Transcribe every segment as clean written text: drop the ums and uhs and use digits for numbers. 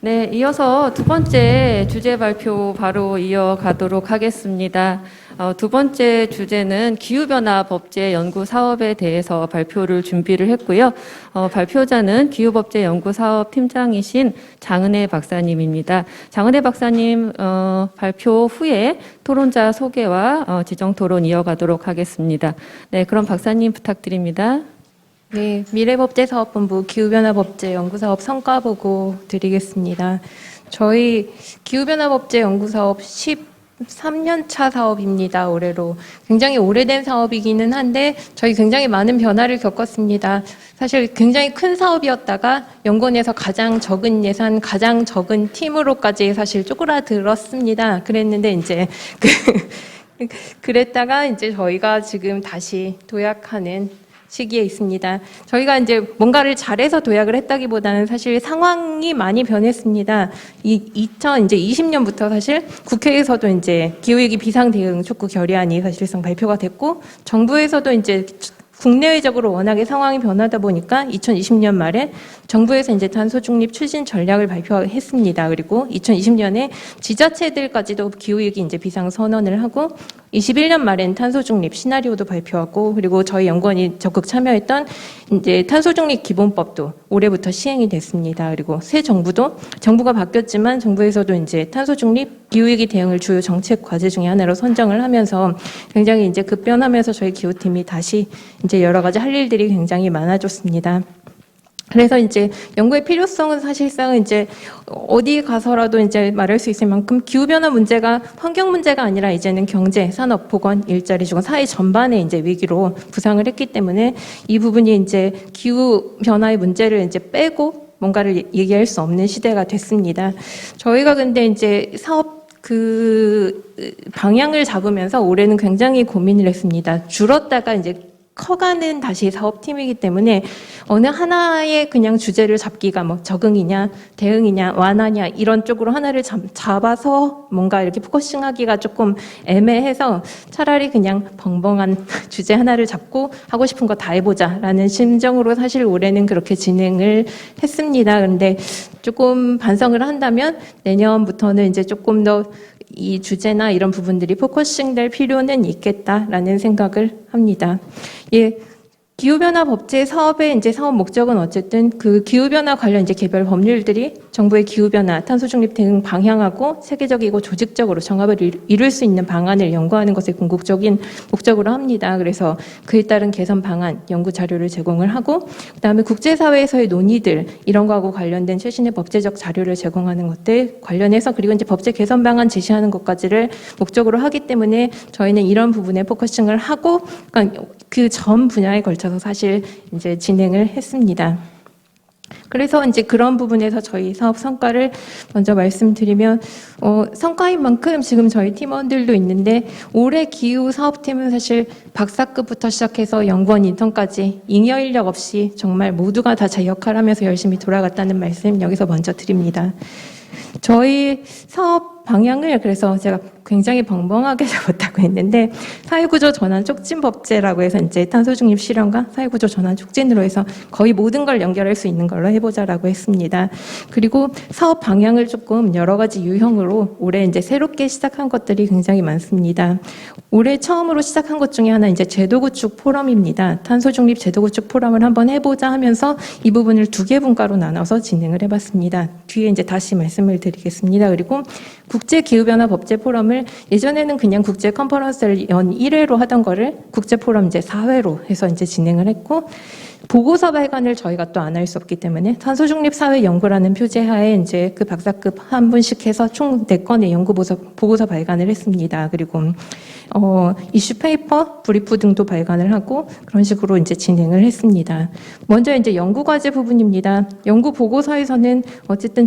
네, 이어서 두 번째 주제 발표 바로 이어가도록 하겠습니다. 두 번째 주제는 기후변화 법제 연구 사업에 대해서 발표를 준비를 했고요. 발표자는 기후법제 연구 사업 팀장이신 장은혜 박사님입니다. 장은혜 박사님 발표 후에 토론자 소개와 지정 토론 이어가도록 하겠습니다. 네, 그럼 박사님 부탁드립니다. 네, 미래법제사업본부 기후변화법제 연구사업 성과보고 드리겠습니다. 저희 기후변화법제 연구사업 13년차 사업입니다. 올해로. 굉장히 오래된 사업이기는 한데 저희 굉장히 많은 변화를 겪었습니다. 사실 굉장히 큰 사업이었다가 연구원에서 가장 적은 예산, 가장 적은 팀으로까지 사실 쪼그라들었습니다. 그랬는데 이제 그랬다가 이제 저희가 지금 다시 도약하는 시기에 있습니다. 저희가 이제 뭔가를 잘해서 도약을 했다기보다는 사실 상황이 많이 변했습니다. 2020년부터 사실 국회에서도 이제 기후위기 비상대응 촉구 결의안이 사실상 발표가 됐고, 정부에서도 이제 국내외적으로 워낙에 상황이 변하다 보니까 2020년 말에 정부에서 이제 탄소 중립 추진 전략을 발표했습니다. 그리고 2020년에 지자체들까지도 기후위기 이제 비상 선언을 하고 21년 말엔 탄소 중립 시나리오도 발표하고, 그리고 저희 연구원이 적극 참여했던 이제 탄소 중립 기본법도 올해부터 시행이 됐습니다. 그리고 새 정부가 바뀌었지만 정부에서도 이제 탄소 중립 기후위기 대응을 주요 정책 과제 중에 하나로 선정을 하면서 굉장히 이제 급변하면서 저희 기후팀이 다시 이제 여러 가지 할 일들이 굉장히 많아졌습니다. 그래서 이제 연구의 필요성은 사실상 이제 어디 가서라도 이제 말할 수 있을 만큼 기후변화 문제가 환경 문제가 아니라 이제는 경제, 산업, 보건, 일자리, 주거, 사회 전반의 이제 위기로 부상을 했기 때문에 이 부분이 이제 기후변화의 문제를 이제 빼고 뭔가를 얘기할 수 없는 시대가 됐습니다. 저희가 근데 이제 사업 방향을 잡으면서 올해는 굉장히 고민을 했습니다. 줄었다가 이제 커가는 다시 사업팀이기 때문에 어느 하나의 그냥 주제를 잡기가 뭐 적응이냐, 대응이냐, 완화냐 이런 쪽으로 하나를 잡아서 뭔가 이렇게 포커싱하기가 조금 애매해서 차라리 그냥 벙벙한 주제 하나를 잡고 하고 싶은 거 다 해보자라는 심정으로 사실 올해는 그렇게 진행을 했습니다. 그런데 조금 반성을 한다면 내년부터는 이제 조금 더 이 주제나 이런 부분들이 포커싱 될 필요는 있겠다라는 생각을 합니다. 예. 기후변화 법제 사업의 이제 사업 목적은 어쨌든 그 기후변화 관련 이제 개별 법률들이 정부의 기후변화, 탄소 중립 대응 방향하고 세계적이고 조직적으로 정합을 이룰 수 있는 방안을 연구하는 것을 궁극적인 목적으로 합니다. 그래서 그에 따른 개선 방안, 연구 자료를 제공을 하고, 그다음에 국제사회에서의 논의들 이런 거하고 관련된 최신의 법제적 자료를 제공하는 것들 관련해서, 그리고 이제 법제 개선 방안 제시하는 것까지를 목적으로 하기 때문에 저희는 이런 부분에 포커싱을 하고, 그러니까 그 전 분야에 걸쳐서 사실 이제 진행을 했습니다. 그래서 이제 그런 부분에서 저희 사업 성과를 먼저 말씀드리면, 성과인 만큼 지금 저희 팀원들도 있는데, 올해 기후 사업팀은 사실 박사급부터 시작해서 연구원 인턴까지 잉여 인력 없이 정말 모두가 다 제 역할을 하면서 열심히 돌아갔다는 말씀 여기서 먼저 드립니다. 저희 사업 방향을 그래서 제가 굉장히 벙벙하게 잡았다고 했는데, 사회구조 전환 촉진 법제라고 해서 이제 탄소 중립 실현과 사회구조 전환 촉진으로 해서 거의 모든 걸 연결할 수 있는 걸로 해보자라고 했습니다. 그리고 사업 방향을 조금 여러 가지 유형으로 올해 이제 새롭게 시작한 것들이 굉장히 많습니다. 올해 처음으로 시작한 것 중에 하나 이제 제도 구축 포럼입니다. 탄소 중립 제도 구축 포럼을 한번 해보자 하면서 이 부분을 2개 분과로 나눠서 진행을 해봤습니다. 뒤에 이제 다시 말씀을 드리겠습니다. 그리고 국제 기후변화 법제 포럼을 예전에는 그냥 국제 컨퍼런스를 연 1회로 하던 거를 국제 포럼 이제 4회로 해서 이제 진행을 했고, 보고서 발간을 저희가 또 안 할 수 없기 때문에 탄소 중립 사회 연구라는 표제하에 이제 그 박사급 한 분씩 해서 총 4건의 연구 보고서 발간을 했습니다. 그리고 이슈 페이퍼, 브리프 등도 발간을 하고 그런 식으로 이제 진행을 했습니다. 먼저 이제 연구 과제 부분입니다. 연구 보고서에서는 어쨌든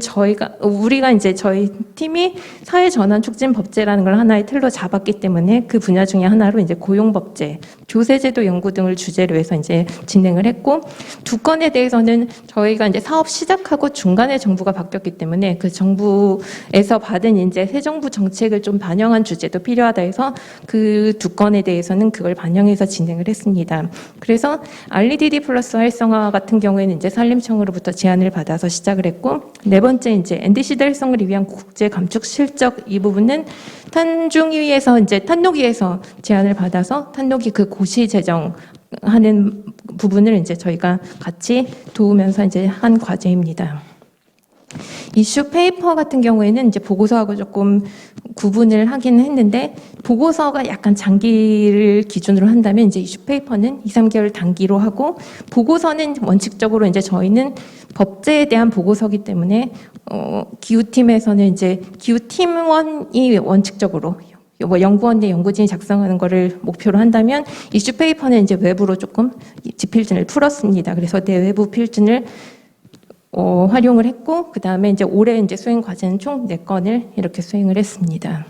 우리가 이제 저희 팀이 사회 전환 촉진 법제라는 걸 하나의 틀로 잡았기 때문에 그 분야 중에 하나로 이제 고용 법제, 조세제도 연구 등을 주제로 해서 이제 진행을 했고, 했고, 2건에 대해서는 저희가 이제 사업 시작하고 중간에 정부가 바뀌었기 때문에 그 정부에서 받은 이제 새 정부 정책을 좀 반영한 주제도 필요하다 해서 그 2건에 대해서는 그걸 반영해서 진행을 했습니다. 그래서 REDD 플러스 활성화 같은 경우에는 이제 산림청으로부터 제안을 받아서 시작을 했고, 네 번째 이제 NDC 달성을 위한 국제 감축 실적 이 부분은 탄중위에서 이제 탄노기에서 제안을 받아서 탄노기 그 고시 제정하는 부분을 이제 저희가 같이 도우면서 이제 한 과제입니다. 이슈 페이퍼 같은 경우에는 이제 보고서하고 조금 구분을 하기는 했는데, 보고서가 약간 장기를 기준으로 한다면 이제 이슈 페이퍼는 2, 3개월 단기로 하고, 보고서는 원칙적으로 이제 저희는 법제에 대한 보고서기 때문에 기후팀에서는 이제 기후팀원이 원칙적으로 뭐 연구원 대 연구진이 작성하는 거를 목표로 한다면, 이슈 페이퍼는 이제 외부로 조금 지필진을 풀었습니다. 그래서 내외부 필진을 활용을 했고, 그 다음에 이제 올해 이제 수행 과제는 총 4건을 이렇게 수행을 했습니다.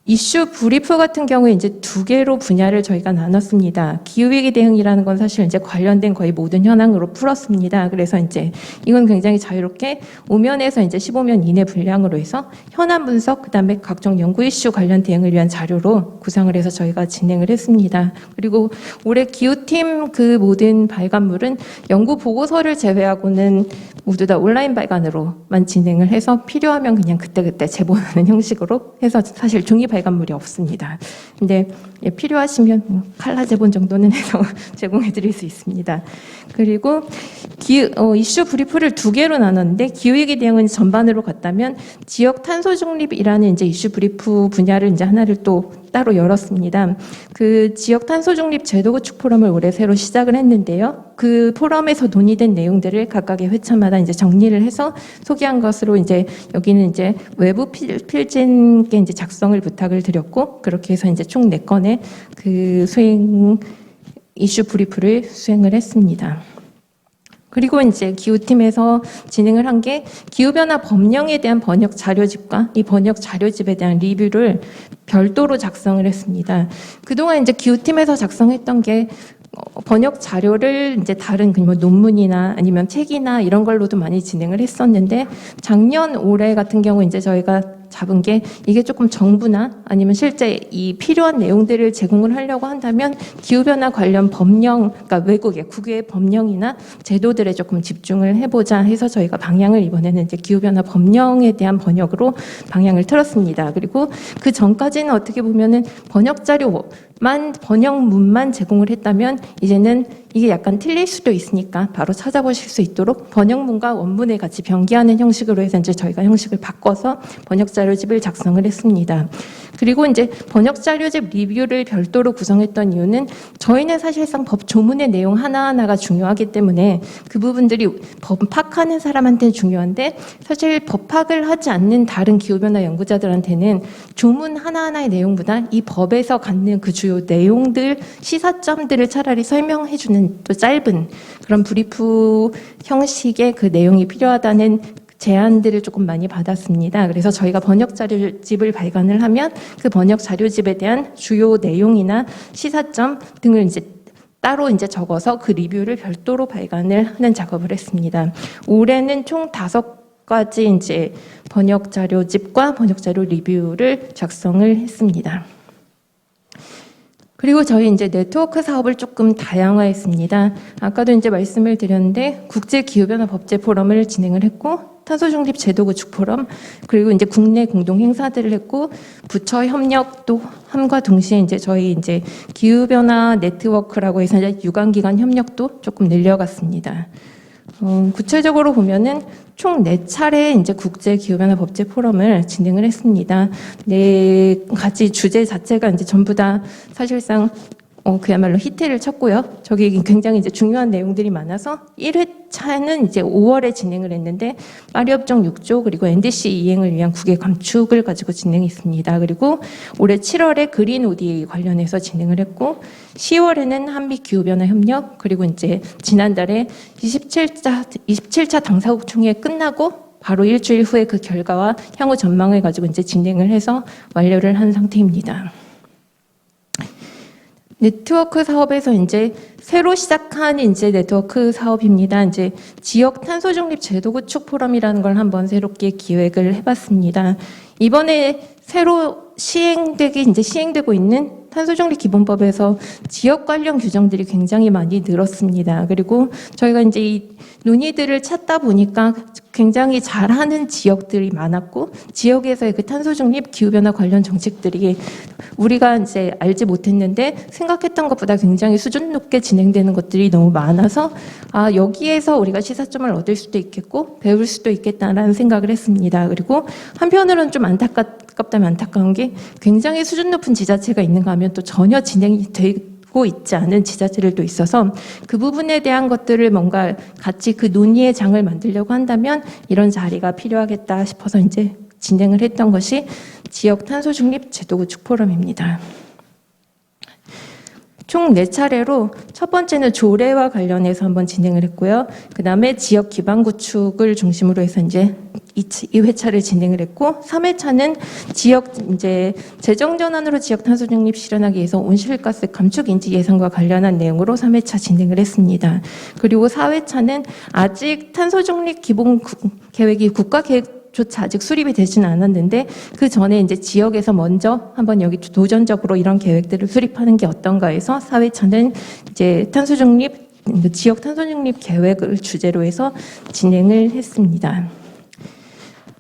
이슈 브리프 같은 경우에 이제 2개로 분야를 저희가 나눴습니다. 기후위기 대응이라는 건 사실 이제 관련된 거의 모든 현황으로 풀었습니다. 그래서 이제 이건 굉장히 자유롭게 5면에서 이제 15면 이내 분량으로 해서 현안 분석, 그 다음에 각종 연구 이슈 관련 대응을 위한 자료로 구성을 해서 저희가 진행을 했습니다. 그리고 올해 기후팀 그 모든 발간물은 연구 보고서를 제외하고는 모두 다 온라인 발간으로만 진행을 해서 필요하면 그냥 그때그때 제보하는 형식으로 해서 사실 종이 발간물이 없습니다. 근데 필요하시면 칼라 제본 정도는 해서 제공해 드릴 수 있습니다. 그리고 이슈 브리프를 2개로 나눴는데, 기후위기 대응은 전반으로 갔다면 지역 탄소 중립이라는 이제 이슈 브리프 분야를 이제 하나를 또 따로 열었습니다. 그 지역 탄소 중립 제도 구축 포럼을 올해 새로 시작을 했는데요. 그 포럼에서 논의된 내용들을 각각의 회차마다 이제 정리를 해서 소개한 것으로 이제 여기는 이제 외부 필진께 이제 작성을 부탁을 드렸고, 그렇게 해서 이제 총 4건의 그 수행 이슈 브리프를 수행을 했습니다. 그리고 이제 기후팀에서 진행을 한 게 기후변화 법령에 대한 번역 자료집과 이 번역 자료집에 대한 리뷰를 별도로 작성을 했습니다. 그동안 이제 기후팀에서 작성했던 게 번역 자료를 이제 다른 뭐 논문이나 아니면 책이나 이런 걸로도 많이 진행을 했었는데, 작년 올해 같은 경우 이제 저희가 잡은 게 이게 조금 정부나 아니면 실제 이 필요한 내용들을 제공을 하려고 한다면 기후변화 관련 법령, 그러니까 외국의 국외의 법령이나 제도들에 조금 집중을 해보자 해서 저희가 방향을 이번에는 이제 기후변화 법령에 대한 번역으로 방향을 틀었습니다. 그리고 그 전까지는 어떻게 보면은 번역 자료만 번역문만 제공을 했다면, 이제는 이게 약간 틀릴 수도 있으니까 바로 찾아보실 수 있도록 번역문과 원문을 같이 병기하는 형식으로 해서 이제 저희가 형식을 바꿔서 번역 자료집을 작성을 했습니다. 그리고 이제 번역 자료집 리뷰를 별도로 구성했던 이유는 저희는 사실상 법 조문의 내용 하나하나가 중요하기 때문에 그 부분들이 법학하는 사람한테는 중요한데, 사실 법학을 하지 않는 다른 기후변화 연구자들한테는 조문 하나하나의 내용보다 이 법에서 갖는 그 주요 내용들, 시사점들을 차라리 설명해주는 또 짧은 그런 브리프 형식의 그 내용이 필요하다는 제안들을 조금 많이 받았습니다. 그래서 저희가 번역 자료집을 발간을 하면 그 번역 자료집에 대한 주요 내용이나 시사점 등을 이제 따로 이제 적어서 그 리뷰를 별도로 발간을 하는 작업을 했습니다. 올해는 총 5가지 이제 번역 자료집과 번역 자료 리뷰를 작성을 했습니다. 그리고 저희 이제 네트워크 사업을 조금 다양화했습니다. 아까도 이제 말씀을 드렸는데 국제 기후변화 법제 포럼을 진행을 했고, 탄소 중립 제도 구축 포럼, 그리고 이제 국내 공동 행사들을 했고, 부처 협력도 함과 동시에 이제 저희 이제 기후변화 네트워크라고 해서 이제 유관기관 협력도 조금 늘려갔습니다. 구체적으로 보면은 총 4차례 이제 국제 기후변화 법제 포럼을 진행을 했습니다. 4가지 주제 자체가 이제 전부 다 사실상 그야말로 히트를 쳤고요. 저기 굉장히 이제 중요한 내용들이 많아서 1회차는 이제 5월에 진행을 했는데, 파리협정 6조 그리고 NDC 이행을 위한 국외 감축을 가지고 진행했습니다. 그리고 올해 7월에 그린 ODA 관련해서 진행을 했고, 10월에는 한미 기후변화 협력, 그리고 이제 지난달에 27차 당사국 총회 끝나고 바로 일주일 후에 그 결과와 향후 전망을 가지고 이제 진행을 해서 완료를 한 상태입니다. 네트워크 사업에서 이제 새로 시작한 이제 네트워크 사업입니다. 이제 지역 탄소 중립 제도 구축 포럼이라는 걸 한번 새롭게 기획을 해봤습니다. 이번에 새로 시행되고 있는 탄소중립 기본법에서 지역 관련 규정들이 굉장히 많이 늘었습니다. 그리고 저희가 이제 이 논의들을 찾다 보니까 굉장히 잘하는 지역들이 많았고, 지역에서의 그 탄소중립 기후변화 관련 정책들이 우리가 이제 알지 못했는데 생각했던 것보다 굉장히 수준 높게 진행되는 것들이 너무 많아서 여기에서 우리가 시사점을 얻을 수도 있겠고 배울 수도 있겠다라는 생각을 했습니다. 그리고 한편으로는 좀 안타깝다면 안타까운 게 굉장히 수준 높은 지자체가 있는가 하면 또 전혀 진행이 되고 있지 않은 지자체들도 있어서 그 부분에 대한 것들을 뭔가 같이 그 논의의 장을 만들려고 한다면 이런 자리가 필요하겠다 싶어서 이제 진행을 했던 것이 지역 탄소 중립 제도 구축 포럼입니다. 총 4차례로 첫 번째는 조례와 관련해서 한번 진행을 했고요. 그 다음에 지역 기반 구축을 중심으로 해서 이제 2회차를 진행을 했고, 3회차는 지역 이제 재정 전환으로 지역 탄소 중립 실현하기 위해서 온실가스 감축 인지 예산과 관련한 내용으로 3회차 진행을 했습니다. 그리고 4회차는 아직 탄소 중립 기본 계획이 국가 계획 조차 아직 수립이 되지는 않았는데 그 전에 이제 지역에서 먼저 한번 여기 도전적으로 이런 계획들을 수립하는 게 어떤가 해서 4회차는 이제 지역 탄소중립 계획을 주제로 해서 진행을 했습니다.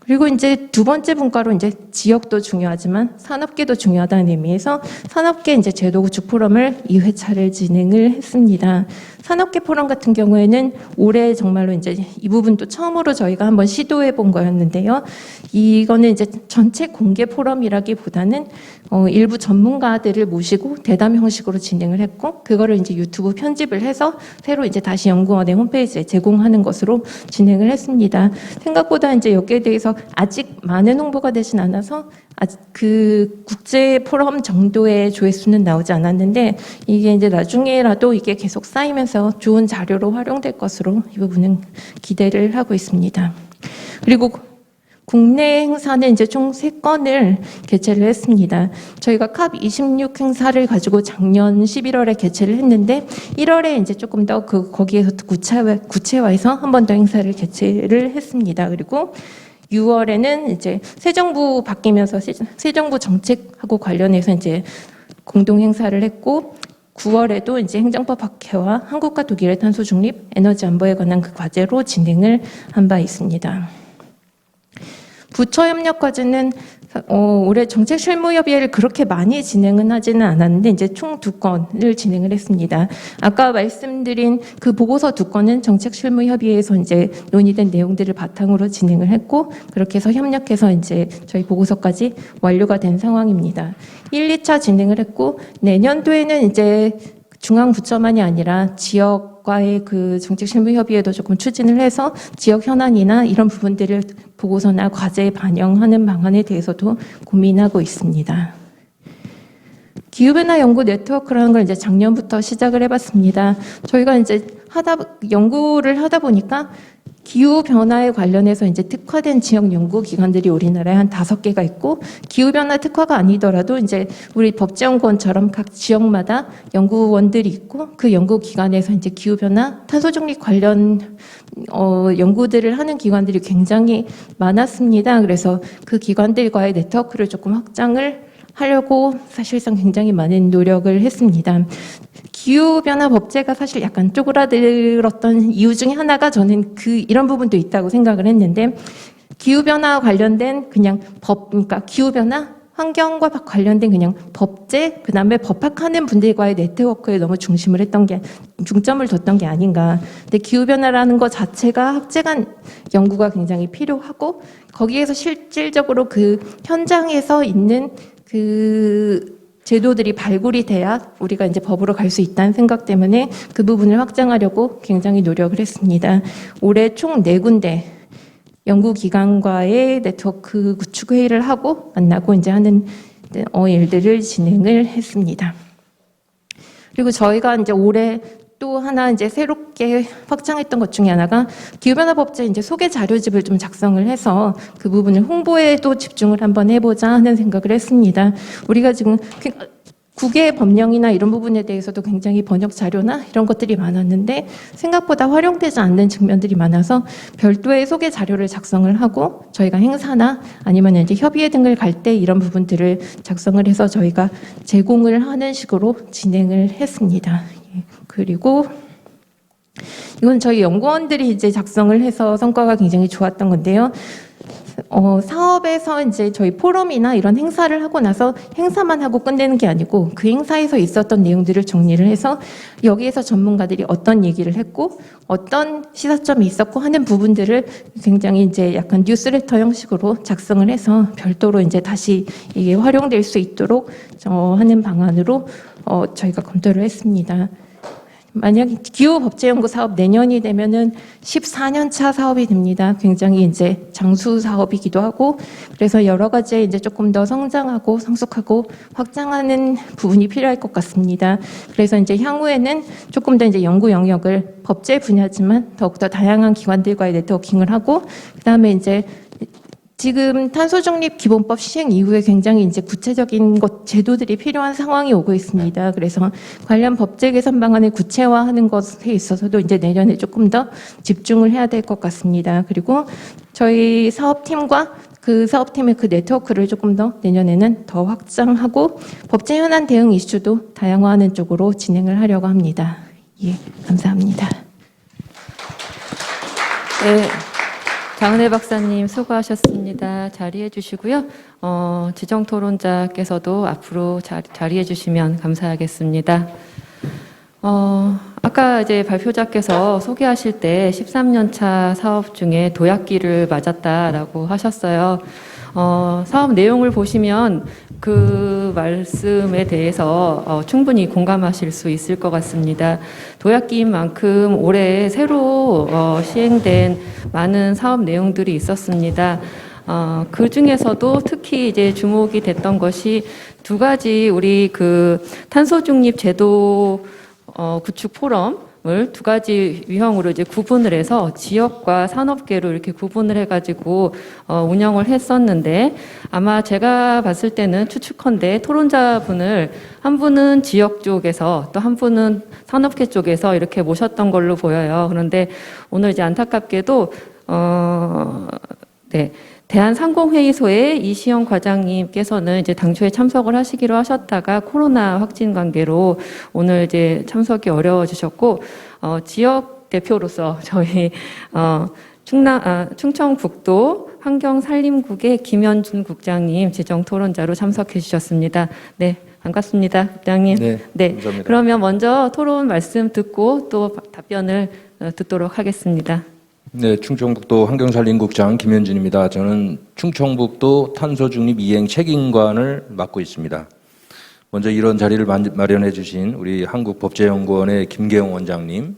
그리고 이제 두 번째 분과로 이제 지역도 중요하지만 산업계도 중요하다는 의미에서 산업계 이제 제도 구축 포럼을 2회차를 진행을 했습니다. 산업계 포럼 같은 경우에는 올해 정말로 이제 이 부분도 처음으로 저희가 한번 시도해 본 거였는데요. 이거는 이제 전체 공개 포럼이라기보다는 일부 전문가들을 모시고 대담 형식으로 진행을 했고, 그거를 이제 유튜브 편집을 해서 새로 이제 다시 연구원의 홈페이지에 제공하는 것으로 진행을 했습니다. 생각보다 이제 여기에 대해서 아직 많은 홍보가 되진 않아서 아직 그 국제 포럼 정도의 조회수는 나오지 않았는데, 이게 이제 나중에라도 이게 계속 쌓이면서 좋은 자료로 활용될 것으로 이 부분은 기대를 하고 있습니다. 그리고 국내 행사는 이제 총 3건을 개최를 했습니다. 저희가 캅 26 행사를 가지고 작년 11월에 개최를 했는데 1월에 이제 조금 더 거기에서 구체화해서 한 번 더 행사를 개최를 했습니다. 그리고 6월에는 이제 새 정부 바뀌면서 새 정부 정책하고 관련해서 이제 공동 행사를 했고, 9월에도 이제 행정법 학회와 한국과 독일의 탄소 중립 에너지 안보에 관한 그 과제로 진행을 한 바 있습니다. 부처 협력 과제는 올해 정책 실무 협의회를 그렇게 많이 진행은 하지는 않았는데 이제 총 2건을 진행을 했습니다. 아까 말씀드린 그 보고서 2건은 정책 실무 협의회에서 이제 논의된 내용들을 바탕으로 진행을 했고, 그렇게 해서 협력해서 이제 저희 보고서까지 완료가 된 상황입니다. 1, 2차 진행을 했고, 내년도에는 이제 중앙부처만이 아니라 지역과의 그 정책실무협의회도 조금 추진을 해서 지역 현안이나 이런 부분들을 보고서나 과제에 반영하는 방안에 대해서도 고민하고 있습니다. 기후변화 연구 네트워크라는 걸 이제 작년부터 시작을 해봤습니다. 저희가 이제 연구를 하다 보니까 기후변화에 관련해서 이제 특화된 지역 연구기관들이 우리나라에 한 5개가 있고, 기후변화 특화가 아니더라도 이제 우리 법제연구원처럼 각 지역마다 연구원들이 있고, 그 연구기관에서 이제 기후변화, 탄소중립 관련 연구들을 하는 기관들이 굉장히 많았습니다. 그래서 그 기관들과의 네트워크를 조금 확장을 하려고 사실상 굉장히 많은 노력을 했습니다. 기후변화 법제가 사실 약간 쪼그라들었던 이유 중에 하나가 저는 이런 부분도 있다고 생각을 했는데, 기후변화와 관련된 그냥 그러니까 기후변화, 환경과 관련된 그냥 법제, 그 다음에 법학하는 분들과의 네트워크에 너무 중점을 뒀던 게 아닌가. 근데 기후변화라는 것 자체가 학제간 연구가 굉장히 필요하고, 거기에서 실질적으로 그 현장에서 있는 그 제도들이 발굴이 돼야 우리가 이제 법으로 갈 수 있다는 생각 때문에 그 부분을 확장하려고 굉장히 노력을 했습니다. 올해 총 4군데 연구기관과의 네트워크 구축 회의를 하고 만나고 이제 하는 일들을 진행을 했습니다. 그리고 저희가 이제 올해 또 하나 이제 새롭게 확장했던 것 중에 하나가 기후변화 법제 이제 소개 자료집을 좀 작성을 해서 그 부분을 홍보에도 집중을 한번 해보자 하는 생각을 했습니다. 우리가 지금 국외 법령이나 이런 부분에 대해서도 굉장히 번역 자료나 이런 것들이 많았는데 생각보다 활용되지 않는 측면들이 많아서 별도의 소개 자료를 작성을 하고 저희가 행사나 아니면 이제 협의회 등을 갈 때 이런 부분들을 작성을 해서 저희가 제공을 하는 식으로 진행을 했습니다. 예, 그리고 이건 저희 연구원들이 이제 작성을 해서 성과가 굉장히 좋았던 건데요. 사업에서 이제 저희 포럼이나 이런 행사를 하고 나서 행사만 하고 끝내는 게 아니고 그 행사에서 있었던 내용들을 정리를 해서 여기에서 전문가들이 어떤 얘기를 했고 어떤 시사점이 있었고 하는 부분들을 굉장히 이제 약간 뉴스레터 형식으로 작성을 해서 별도로 이제 다시 이게 활용될 수 있도록 하는 방안으로 저희가 검토를 했습니다. 만약 기후법제연구 사업 내년이 되면은 14년 차 사업이 됩니다. 굉장히 이제 장수 사업이기도 하고 그래서 여러 가지 이제 조금 더 성장하고 성숙하고 확장하는 부분이 필요할 것 같습니다. 그래서 이제 향후에는 조금 더 이제 연구 영역을 법제 분야지만 더욱더 다양한 기관들과의 네트워킹을 하고 그다음에 이제 지금 탄소중립 기본법 시행 이후에 굉장히 이제 구체적인 제도들이 필요한 상황이 오고 있습니다. 그래서 관련 법제 개선 방안을 구체화하는 것에 있어서도 이제 내년에 조금 더 집중을 해야 될 것 같습니다. 그리고 저희 사업팀과 그 사업팀의 그 네트워크를 조금 더 내년에는 더 확장하고 법제 현안 대응 이슈도 다양화하는 쪽으로 진행을 하려고 합니다. 예, 감사합니다. 네. 장은혜 박사님 수고하셨습니다. 자리해 주시고요. 지정 토론자께서도 앞으로 자리해 주시면 감사하겠습니다. 아까 이제 발표자께서 소개하실 때 13년 차 사업 중에 도약기를 맞았다라고 하셨어요. 사업 내용을 보시면 그 말씀에 대해서 충분히 공감하실 수 있을 것 같습니다. 도약기인 만큼 올해 새로 시행된 많은 사업 내용들이 있었습니다. 그 중에서도 특히 이제 주목이 됐던 것이 두 가지 우리 그 탄소 중립 제도 구축 포럼을 두 가지 유형으로 이제 구분을 해서 지역과 산업계로 이렇게 구분을 해가지고 운영을 했었는데 아마 제가 봤을 때는 추측컨대 토론자분을 한 분은 지역 쪽에서 또 한 분은 산업계 쪽에서 이렇게 모셨던 걸로 보여요. 그런데 오늘 이제 안타깝게도 네. 대한상공회의소의 이시영 과장님께서는 이제 당초에 참석을 하시기로 하셨다가 코로나 확진 관계로 오늘 이제 참석이 어려워지셨고, 지역 대표로서 저희, 충청북도 환경산림국의 김현준 국장님 지정 토론자로 참석해 주셨습니다. 네. 반갑습니다. 국장님. 네. 감사합니다. 그러면 먼저 토론 말씀 듣고 또 답변을 듣도록 하겠습니다. 네, 충청북도 환경산림국장 김현준입니다. 저는 충청북도 탄소중립 이행 책임관을 맡고 있습니다. 먼저 이런 자리를 마련해 주신 우리 한국법제연구원의 김계용 원장님,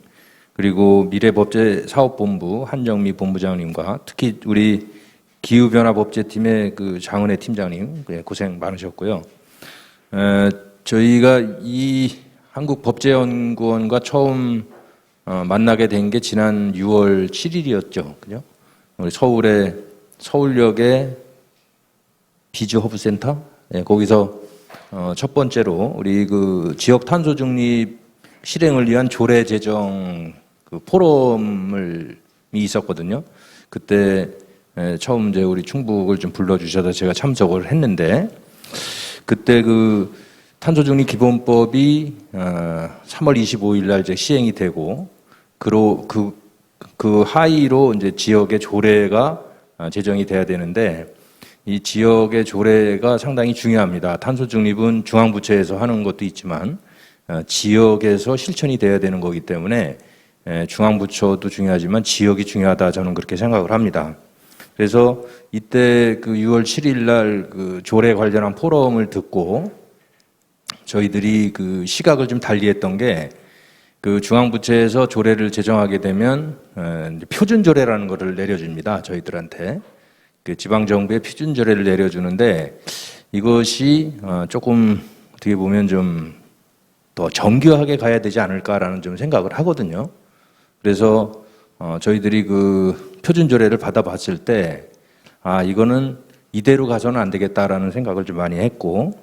그리고 미래법제사업본부 한정미 본부장님과 특히 우리 기후변화법제팀의 그 장은혜 팀장님 고생 많으셨고요. 저희가 이 한국법제연구원과 처음 만나게 된 게 지난 6월 7일이었죠. 그죠? 우리 서울역의 비즈 허브센터? 네, 거기서 첫 번째로 우리 그 지역 탄소 중립 실행을 위한 조례 제정 그 포럼이 있었거든요. 그때 처음 이제 우리 충북을 좀 불러주셔서 제가 참석을 했는데 그때 그 탄소중립 기본법이 3월 25일 날 이제 시행이 되고 그 하위로 이제 지역의 조례가 제정이 돼야 되는데 이 지역의 조례가 상당히 중요합니다. 탄소중립은 중앙부처에서 하는 것도 있지만 지역에서 실천이 돼야 되는 거기 때문에 중앙부처도 중요하지만 지역이 중요하다 저는 그렇게 생각을 합니다. 그래서 이때 그 6월 7일 날 그 조례 관련한 포럼을 듣고 저희들이 그 시각을 좀 달리했던 게 그 중앙부처에서 조례를 제정하게 되면 표준 조례라는 것을 내려줍니다. 저희들한테 그 지방 정부의 표준 조례를 내려주는데 이것이 조금 어떻게 보면 좀 더 정교하게 가야 되지 않을까라는 좀 생각을 하거든요. 그래서 저희들이 그 표준 조례를 받아봤을 때 이거는 이대로 가서는 안 되겠다라는 생각을 좀 많이 했고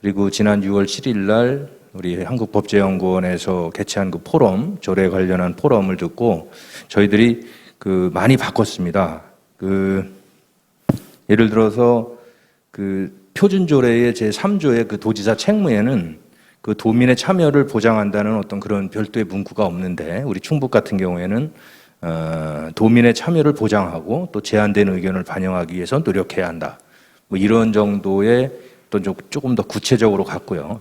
그리고 지난 6월 7일 날 우리 한국법제연구원에서 개최한 그 포럼, 조례 관련한 포럼을 듣고 저희들이 그 많이 바꿨습니다. 예를 들어서 표준조례의 제3조의 그 도지사 책무에는 그 도민의 참여를 보장한다는 어떤 그런 별도의 문구가 없는데, 우리 충북 같은 경우에는 도민의 참여를 보장하고 또 제한된 의견을 반영하기 위해서 노력해야 한다. 뭐 이런 정도의 또 조금 더 구체적으로 갔고요.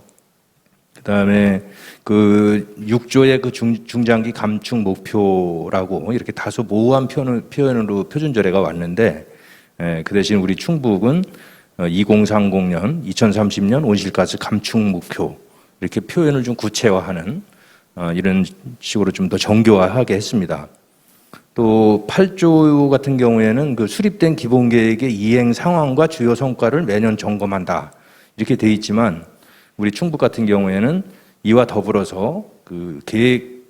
그다음에 그 6조의 그 중장기 감축 목표라고 이렇게 다소 모호한 표현으로 표준조례가 왔는데, 그 대신 우리 충북은 2030년, 2030년 온실가스 감축 목표 이렇게 표현을 좀 구체화하는 이런 식으로 좀 더 정교화하게 했습니다. 또 8조 같은 경우에는 그 수립된 기본계획의 이행 상황과 주요 성과를 매년 점검한다 이렇게 돼 있지만, 우리 충북 같은 경우에는 이와 더불어서 그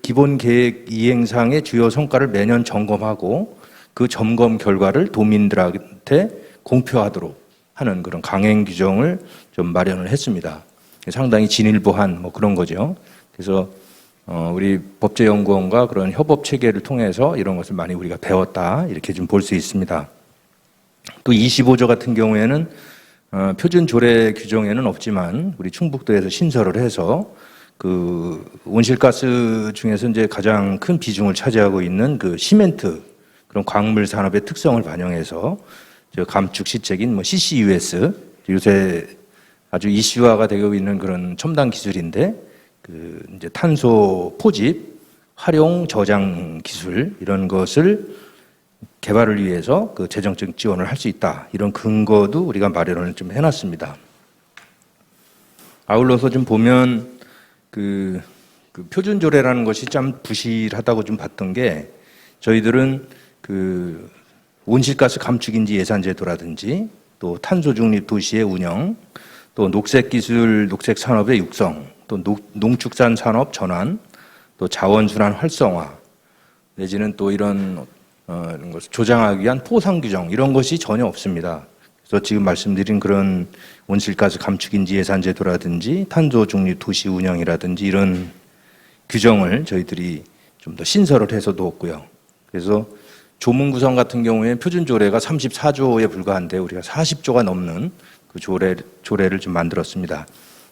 기본 계획 이행상의 주요 성과를 매년 점검하고 그 점검 결과를 도민들한테 공표하도록 하는 그런 강행 규정을 좀 마련을 했습니다. 상당히 진일보한 뭐 그런 거죠. 그래서 우리 법제연구원과 그런 협업 체계를 통해서 이런 것을 많이 우리가 배웠다 이렇게 좀 볼 수 있습니다. 또 25조 같은 경우에는 표준 조례 규정에는 없지만 우리 충북도에서 신설을 해서 그 온실가스 중에서 이제 가장 큰 비중을 차지하고 있는 그 시멘트 그런 광물 산업의 특성을 반영해서 감축 시책인 뭐 CCUS, 요새 아주 이슈화가 되고 있는 그런 첨단 기술인데, 그 이제 탄소 포집, 활용 저장 기술 이런 것을 개발을 위해서 그 재정적 지원을 할 수 있다. 이런 근거도 우리가 마련을 좀 해놨습니다. 아울러서 좀 보면 그 표준조례라는 것이 참 부실하다고 좀 봤던 게, 저희들은 그 온실가스 감축인지 예산제도라든지 또 탄소 중립 도시의 운영, 또 녹색기술, 녹색산업의 육성, 또 농축산 산업 전환, 또 자원순환 활성화, 내지는 또 이런 것을 조장하기 위한 포상 규정 이런 것이 전혀 없습니다. 그래서 지금 말씀드린 그런 온실가스 감축인지 예산제도라든지 탄소 중립 도시 운영이라든지 이런 규정을 저희들이 좀 더 신설을 해서 놓았고요. 그래서 조문 구성 같은 경우에 표준조례가 34조에 불과한데 우리가 40조가 넘는 그 조례를 좀 만들었습니다.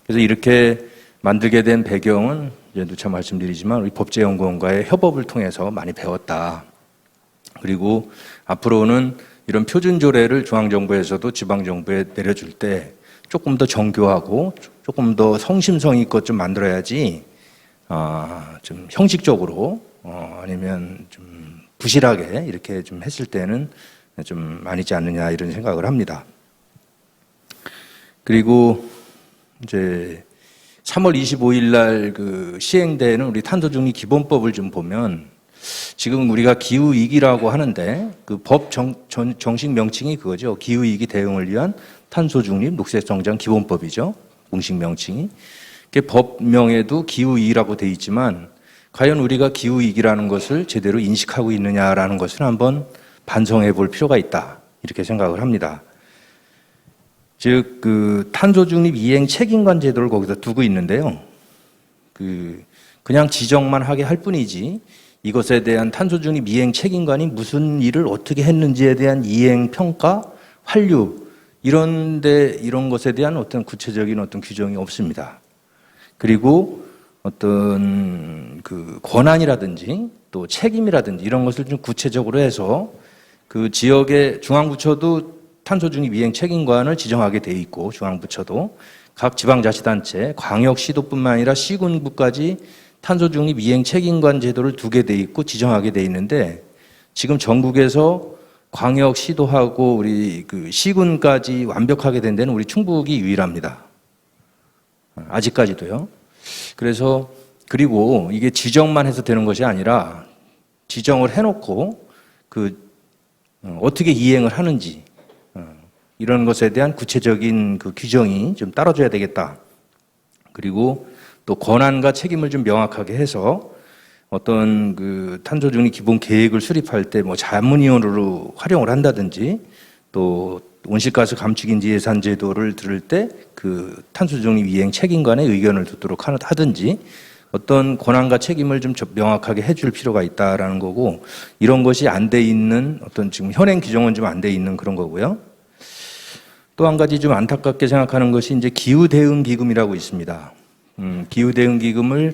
그래서 이렇게 만들게 된 배경은 이제 누차 말씀드리지만 우리 법제연구원과의 협업을 통해서 많이 배웠다. 그리고 앞으로는 이런 표준조례를 중앙정부에서도 지방정부에 내려줄 때 조금 더 정교하고 조금 더 성심성 있고 좀 만들어야지 좀 형식적으로 아니면 좀 부실하게 이렇게 좀 했을 때는 좀 아니지 않느냐 이런 생각을 합니다. 그리고 이제 3월 25일 날 그 시행되는 우리 탄소중립 기본법을 좀 보면, 지금 우리가 기후위기라고 하는데 그 법 정식 명칭이 그거죠. 기후위기 대응을 위한 탄소중립 녹색성장 기본법이죠. 공식 명칭이. 법명에도 기후위기라고 돼 있지만 과연 우리가 기후위기라는 것을 제대로 인식하고 있느냐라는 것을 한번 반성해 볼 필요가 있다. 이렇게 생각을 합니다. 즉, 그 탄소중립 이행 책임관 제도를 거기서 두고 있는데요. 그냥 지적만 하게 할 뿐이지 이것에 대한 탄소중립 이행 책임관이 무슨 일을 어떻게 했는지에 대한 이행 평가, 환류 이런 것에 대한 어떤 구체적인 어떤 규정이 없습니다. 그리고 어떤 그 권한이라든지 또 책임이라든지 이런 것을 좀 구체적으로 해서 그 지역의 중앙부처도 탄소중립 이행 책임관을 지정하게 돼 있고, 중앙부처도 각 지방자치단체, 광역시도뿐만 아니라 시군구까지 탄소중립 이행 책임관 제도를 두게 돼 있고 지정하게 돼 있는데, 지금 전국에서 광역, 시도하고 우리 그 시군까지 완벽하게 된 데는 우리 충북이 유일합니다. 아직까지도요. 그래서 그리고 이게 지정만 해서 되는 것이 아니라 지정을 해놓고 어떻게 이행을 하는지 이런 것에 대한 구체적인 그 규정이 좀 따라줘야 되겠다. 그리고 또 권한과 책임을 좀 명확하게 해서 어떤 그 탄소중립 기본 계획을 수립할 때 뭐 자문위원으로 활용을 한다든지 또 온실가스 감축인지 예산 제도를 들을 때 그 탄소 중립 이행 책임관의 의견을 듣도록 하든지 어떤 권한과 책임을 좀 명확하게 해줄 필요가 있다라는 거고, 이런 것이 안 돼 있는 어떤 지금 현행 규정은 좀 안 돼 있는 그런 거고요. 또 한 가지 좀 안타깝게 생각하는 것이 이제 기후 대응 기금이라고 있습니다. 기후 대응 기금을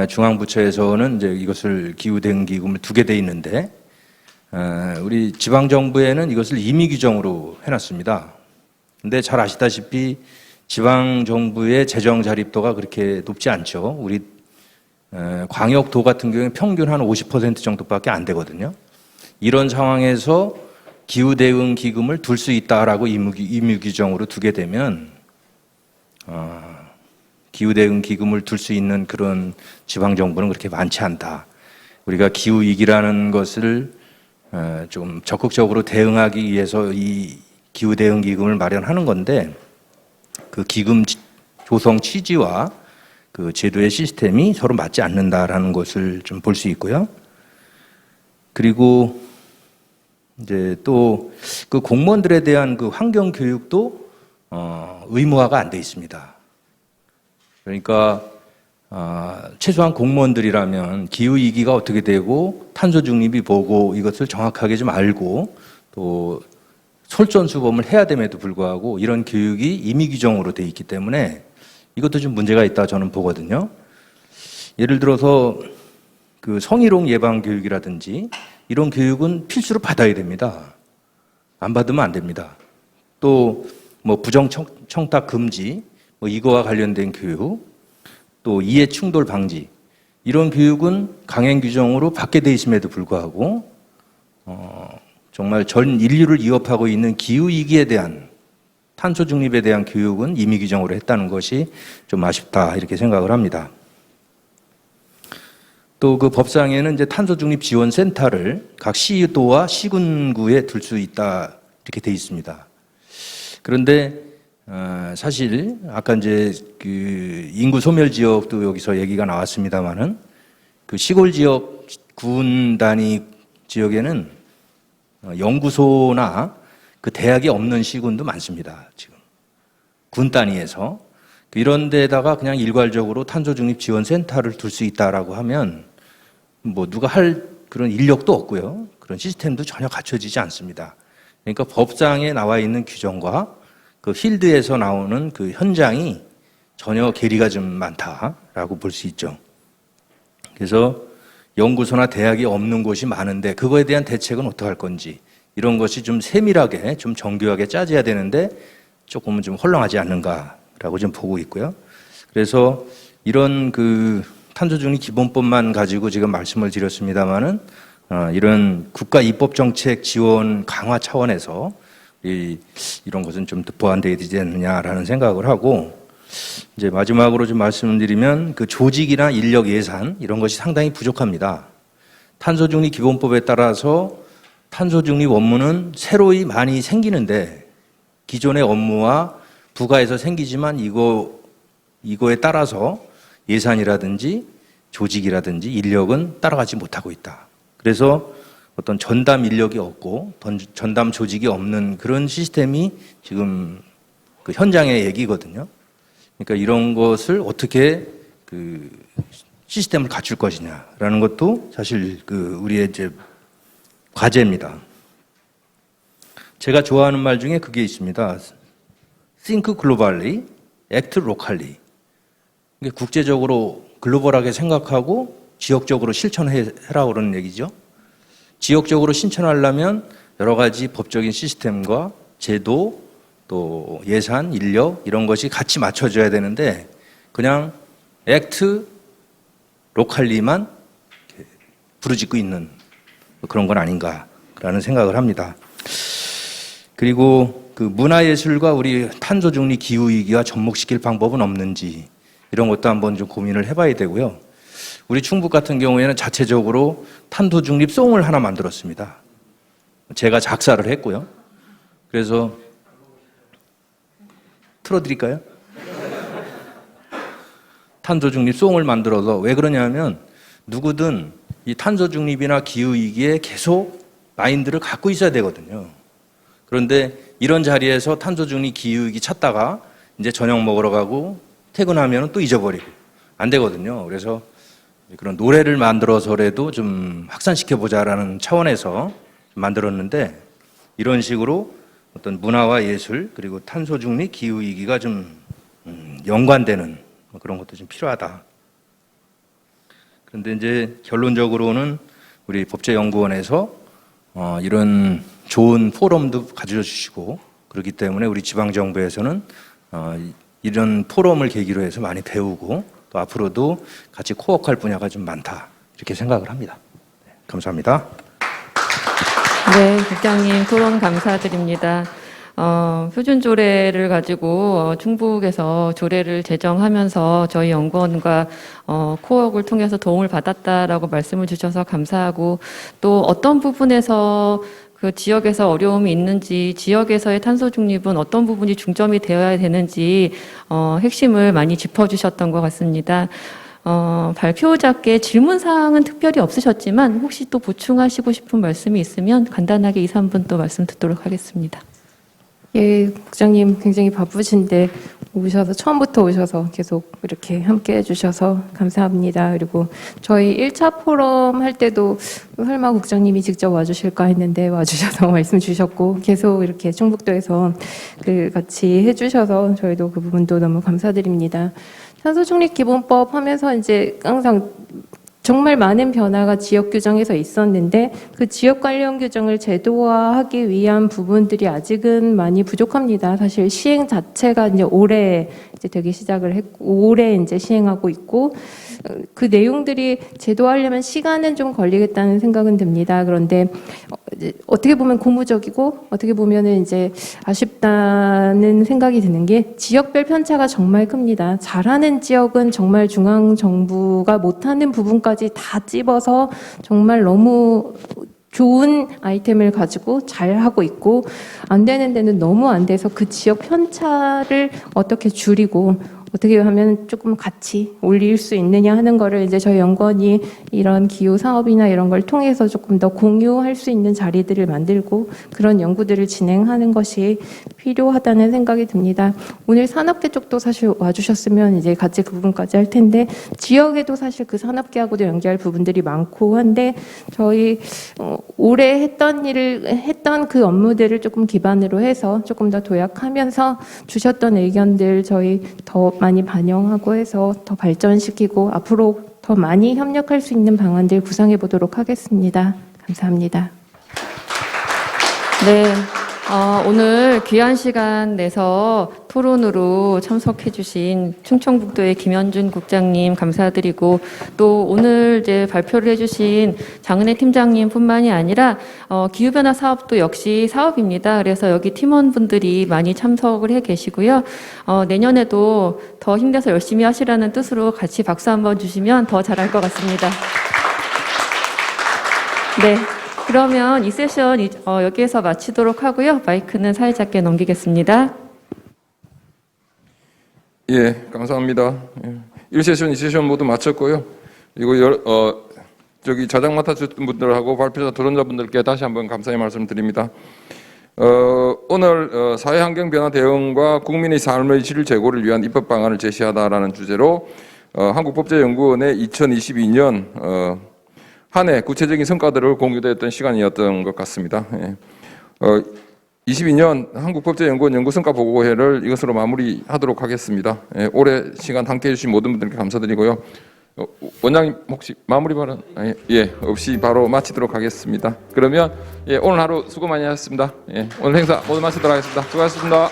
중앙부처에서는 이제 이것을 기후 대응 기금을 두게 돼 있는데, 우리 지방 정부에는 이것을 임의 규정으로 해놨습니다. 근데 잘 아시다시피 지방 정부의 재정 자립도가 그렇게 높지 않죠. 우리 광역도 같은 경우에 평균 한 50% 정도밖에 안 되거든요. 이런 상황에서 기후 대응 기금을 둘 수 있다라고 임의 규정으로 두게 되면 기후 대응 기금을 둘 수 있는 그런 지방 정부는 그렇게 많지 않다. 우리가 기후 위기라는 것을 좀 적극적으로 대응하기 위해서 이 기후 대응 기금을 마련하는 건데, 그 기금 조성 취지와 그 제도의 시스템이 서로 맞지 않는다라는 것을 좀 볼 수 있고요. 그리고 이제 또 그 공무원들에 대한 그 환경 교육도 의무화가 안 돼 있습니다. 그러니까 최소한 공무원들이라면 기후 위기가 어떻게 되고 탄소 중립이 뭐고 이것을 정확하게 좀 알고 또 솔선수범을 해야 됨에도 불구하고 이런 교육이 임의 규정으로 돼 있기 때문에 이것도 좀 문제가 있다 저는 보거든요. 예를 들어서 그 성희롱 예방 교육이라든지 이런 교육은 필수로 받아야 됩니다. 안 받으면 안 됩니다. 또 뭐 부정 청탁 금지, 뭐 이거와 관련된 교육, 또 이해 충돌 방지, 이런 교육은 강행 규정으로 받게 돼 있음에도 불구하고 정말 전 인류를 위협하고 있는 기후 위기에 대한 탄소 중립에 대한 교육은 임의 규정으로 했다는 것이 좀 아쉽다 이렇게 생각을 합니다. 또 그 법상에는 이제 탄소 중립 지원 센터를 각 시도와 시군구에 둘 수 있다 이렇게 돼 있습니다. 그런데 사실 아까 이제 그 인구 소멸 지역도 여기서 얘기가 나왔습니다만은 그 시골 지역 군 단위 지역에는 연구소나 그 대학이 없는 시군도 많습니다. 지금 군 단위에서 이런 데다가 그냥 일괄적으로 탄소 중립 지원 센터를 둘 수 있다라고 하면 뭐 누가 할 그런 인력도 없고요. 그런 시스템도 전혀 갖춰지지 않습니다. 그러니까 법상에 나와 있는 규정과 그 필드에서 나오는 그 현장이 전혀 괴리가 좀 많다라고 볼 수 있죠. 그래서 연구소나 대학이 없는 곳이 많은데 그거에 대한 대책은 어떻게 할 건지 이런 것이 좀 세밀하게 좀 정교하게 짜져야 되는데 조금은 좀 헐렁하지 않는가라고 좀 보고 있고요. 그래서 이런 그 탄소중립 기본법만 가지고 지금 말씀을 드렸습니다마는 이런 국가 입법 정책 지원 강화 차원에서 이런 것은 좀 보완되어야 되지 않느냐라는 생각을 하고, 이제 마지막으로 좀 말씀드리면 그 조직이나 인력 예산 이런 것이 상당히 부족합니다. 탄소중립 기본법에 따라서 탄소중립 업무는 새로이 많이 생기는데 기존의 업무와 부가해서 생기지만 이거에 따라서 예산이라든지 조직이라든지 인력은 따라가지 못하고 있다. 그래서 어떤 전담 인력이 없고 전담 조직이 없는 그런 시스템이 지금 그 현장의 얘기거든요. 그러니까 이런 것을 어떻게 그 시스템을 갖출 것이냐라는 것도 사실 그 우리의 이제 과제입니다. 제가 좋아하는 말 중에 그게 있습니다. Think globally, act locally. 국제적으로 글로벌하게 생각하고 지역적으로 실천해라 그러는 얘기죠. 지역적으로 실천하려면 여러 가지 법적인 시스템과 제도 또 예산, 인력 이런 것이 같이 맞춰져야 되는데 그냥 액트 로컬리만 부르짖고 있는 그런 건 아닌가라는 생각을 합니다. 그리고 그 문화예술과 우리 탄소 중립 기후 위기와 접목시킬 방법은 없는지 이런 것도 한번 좀 고민을 해봐야 되고요. 우리 충북 같은 경우에는 자체적으로 탄소 중립 송을 하나 만들었습니다. 제가 작사를 했고요. 그래서 틀어드릴까요? 탄소 중립 송을 만들어서 왜 그러냐면 누구든 이 탄소 중립이나 기후 위기에 계속 마인드를 갖고 있어야 되거든요. 그런데 이런 자리에서 탄소중립 기후위기 찾다가 이제 저녁 먹으러 가고 퇴근하면 또 잊어버리고 안 되거든요. 그래서 그런 노래를 만들어서라도 좀 확산시켜보자라는 차원에서 만들었는데 이런 식으로 어떤 문화와 예술 그리고 탄소중립 기후위기가 좀 연관되는 그런 것도 좀 필요하다. 그런데 이제 결론적으로는 우리 법제연구원에서 이런 좋은 포럼도 가져다 주시고 그렇기 때문에 우리 지방정부에서는 이런 포럼을 계기로 해서 많이 배우고 또 앞으로도 같이 코워크할 분야가 좀 많다 이렇게 생각을 합니다. 네, 감사합니다. 네, 국장님 토론 감사드립니다. 표준 조례를 가지고 충북에서 조례를 제정하면서 저희 연구원과 코워크를 통해서 도움을 받았다라고 말씀을 주셔서 감사하고 또 어떤 부분에서 그 지역에서 어려움이 있는지 지역에서의 탄소 중립은 어떤 부분이 중점이 되어야 되는지 핵심을 많이 짚어주셨던 것 같습니다. 발표자께 질문 사항은 특별히 없으셨지만 혹시 또 보충하시고 싶은 말씀이 있으면 간단하게 2, 3분 또 말씀 듣도록 하겠습니다. 예, 국장님 굉장히 바쁘신데 오셔서 처음부터 오셔서 계속 이렇게 함께 해주셔서 감사합니다. 그리고 저희 1차 포럼 할 때도 설마 국장님이 직접 와주실까 했는데 와주셔서 말씀 주셨고 계속 이렇게 충북도에서 같이 해주셔서 저희도 그 부분도 너무 감사드립니다. 탄소중립기본법 하면서 이제 항상 정말 많은 변화가 지역 규정에서 있었는데 그 지역 관련 규정을 제도화하기 위한 부분들이 아직은 많이 부족합니다. 사실 시행 자체가 이제 올해 이제 되기 시작을 했고 올해 이제 시행하고 있고 그 내용들이 제도화하려면 시간은 좀 걸리겠다는 생각은 듭니다. 그런데 어떻게 보면 고무적이고 어떻게 보면은 이제 아쉽다는 생각이 드는 게 지역별 편차가 정말 큽니다. 잘하는 지역은 정말 중앙 정부가 못하는 부분까지 다 찝어서 정말 너무 좋은 아이템을 가지고 잘 하고 있고 안 되는 데는 너무 안 돼서 그 지역 편차를 어떻게 줄이고 어떻게 하면 조금 같이 올릴 수 있느냐 하는 거를 이제 저희 연구원이 이런 기후 사업이나 이런 걸 통해서 조금 더 공유할 수 있는 자리들을 만들고 그런 연구들을 진행하는 것이 필요하다는 생각이 듭니다. 오늘 산업계 쪽도 사실 와주셨으면 이제 같이 그 부분까지 할 텐데 지역에도 사실 그 산업계하고도 연계할 부분들이 많고 한데 저희 올해 했던 그 업무들을 조금 기반으로 해서 조금 더 도약하면서 주셨던 의견들 저희 더 많이 반영하고 해서 더 발전시키고 앞으로 더 많이 협력할 수 있는 방안들 구상해 보도록 하겠습니다. 감사합니다. 네, 오늘 귀한 시간 내서 토론으로 참석해주신 충청북도의 김현준 국장님 감사드리고 또 오늘 이제 발표를 해주신 장은혜 팀장님뿐만이 아니라 기후변화 사업도 역시 사업입니다. 그래서 여기 팀원분들이 많이 참석을 해 계시고요. 내년에도 더 힘내서 열심히 하시라는 뜻으로 같이 박수 한번 주시면 더 잘할 것 같습니다. 네. 그러면 이 세션 여기에서 마치도록 하고요. 마이크는 사회자께 넘기겠습니다. 예, 감사합니다. 1세션, 2세션 모두 마쳤고요. 그리고 저기 자장 맡아주신 분들하고 발표자 토론자분들께 다시 한번 감사의 말씀드립니다. 오늘 사회환경 변화 대응과 국민의 삶의 질 제고를 위한 입법 방안을 제시하다라는 주제로 한국법제연구원의 2022년 한 해 구체적인 성과들을 공유되었던 시간이었던 것 같습니다. 22년 한국법제연구원 연구성과보고회를 이것으로 마무리하도록 하겠습니다. 올해 시간 함께해 주신 모든 분들께 감사드리고요. 원장님 혹시 마무리 발언 없이 바로 마치도록 하겠습니다. 그러면 오늘 하루 수고 많이 하셨습니다. 오늘 행사 모두 마치도록 하겠습니다. 수고하셨습니다.